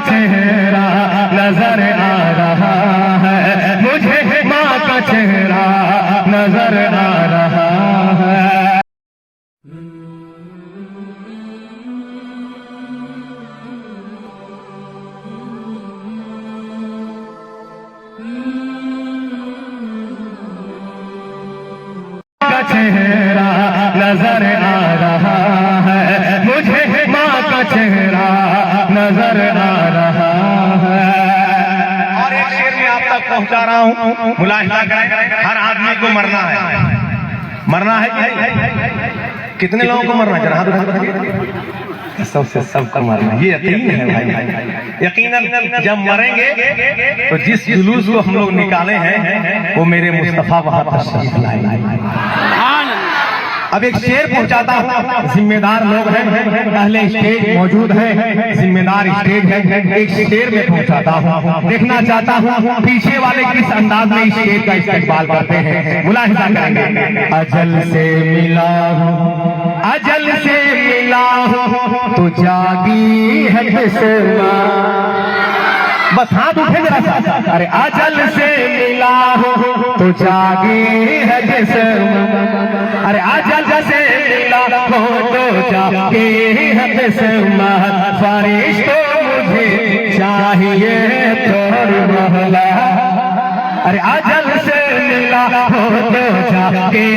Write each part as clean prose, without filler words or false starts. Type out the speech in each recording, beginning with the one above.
चेहरा नजर आ रहा है, मुझे माँ का चेहरा नजर आ रहा है। का चेहरा नजर आ रहा है, मुझे माँ का चेहरा नजर आ रहा है। और एक शेर में आप तक पहुंचा रहा हूं, मुलाहिजा करें। हर आदमी को मरना है, मरना है कि नहीं? कितने लोगों को मरना है? जरा हाथ उठाइए। सबसे सबको मरना, ये यकीन है भाई। यकीनन जब मरेंगे तो जिस जुलूस को हम लोग निकाले हैं वो मेरे मुस्तफा वहां तशरीफ लाएंगे। अब एक शेर पहुंचाता हूं, जिम्मेदार लोग हैं, पहले स्टेज मौजूद है, जिम्मेदार स्टेज है, एक शेर में पहुंचाता हूं। देखना चाहता हूं पीछे वाले किस अंदाज में इस शेर का इस्तेमाल करते हैं, मुलाहिजा करेंगे। अजल से मिला हूं, अजल से मिला हूं, तो जागी है किस्मत। बस हाथ उठे जरा सा। अरे अजल से मिला हो तो जागी है किस्मत, अरे अजल से मिला हो तो जागी है किस्मत। फरिश्तों मुझे चाहिए तोरी महला, अरे अजल से मिला हो तो जागी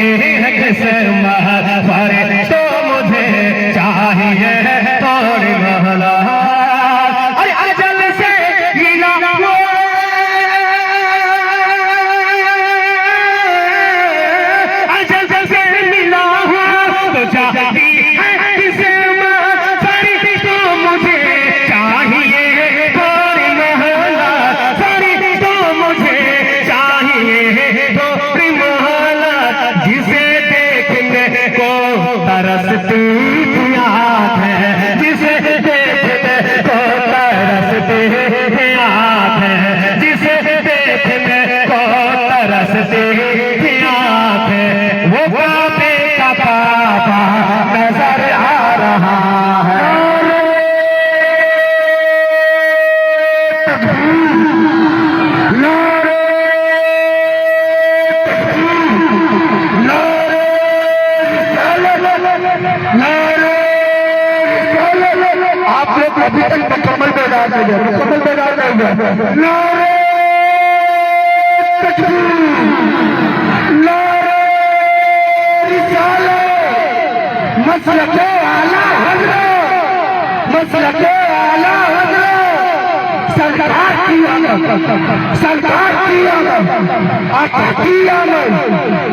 है किस्मत। फरिश्तों मुझे चाहिए तोरी महला। तरसती आँखें जिसे देखने को तरसती आँखें, जिसे देखने को तरसती आँखें, वो काबे का काबा नजर आ रहा है। आप लोग अभी तक मुकम्मल बेदार नहीं है, मुकम्मल बेदार नहीं है। नारे तकबीर, नारे रिसालत, मसलके आला हज़रत, मसलके आला हज़रत। सरकार की आमद, सरकार की आमद, आका की आमद,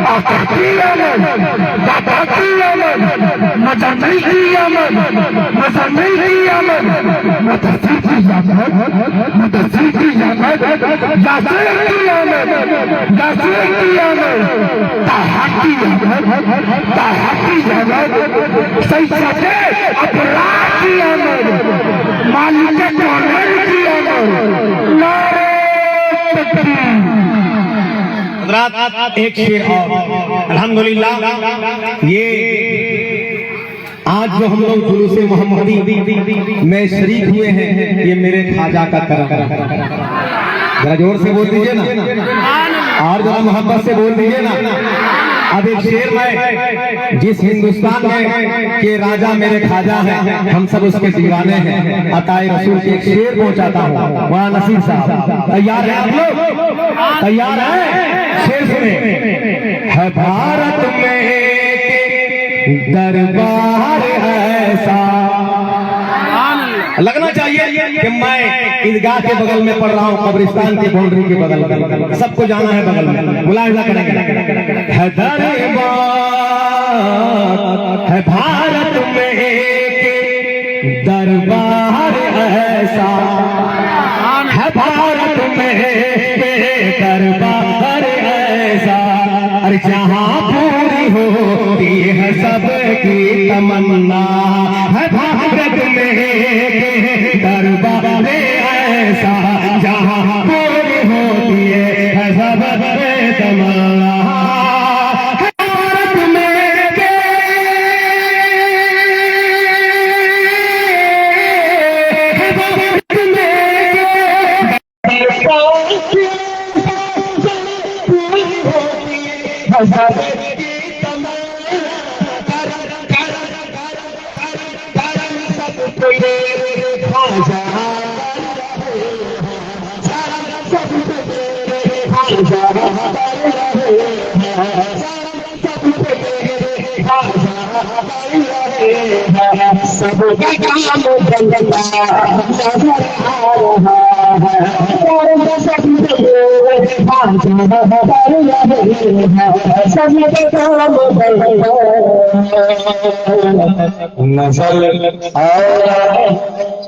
आका की आमद, दादा की आमद, मजमी की आमद, मजमी की आमद, मुदस्सिर की आमद, मुदस्सिर की आमद, यासीर की आमद, यासीर की आमद, ताहा की आमद, ताहा की आमद, सैयदे अबरार की आमद, मालिक कौनैन की आमद। नारे तकबीर। एक शेर और अल्हम्दुलिल्लाह, ये आज जो हम लोग जुलूस-ए मोहम्मदी में शरीक हुए हैं, ये मेरे ख्वाजा का करम है। जरा जोर से बोल दीजिए ना, और जरा मोहब्बत से बोल दीजिए ना। अब एक शेर में, जिस हिंदुस्तान में के राजा मेरे ख्वाजा हैं, हम सब उसके दीवाने हैं, अताए रसूल के एक शेर पहुंचाता हूँ। वहाँ नसीर साहब तैयार है? आप लोग तैयार हैं? शेर सुने। है भारत में दरबार ऐसा, लगना चाहिए कि मैं ईदगाह के बगल में पढ़ रहा हूँ, कब्रिस्तान के बाउंड्री के बगल में, सबको जाना है बगल में, मुलाहिजा करेंगे। है दरबार है भारत में एक दरबार ऐसा, है भारत में एक दरबार ऐसा, अरे जहाँ पूरी होती है सबकी तमन्ना, है भारत में एक दरबार ऐसा, जहाँ पूरी होती है सबकी तमन्ना। भारत में सबका काम बंदा नजर आ रहा है सबका काम बंदा नजर आ रहा है।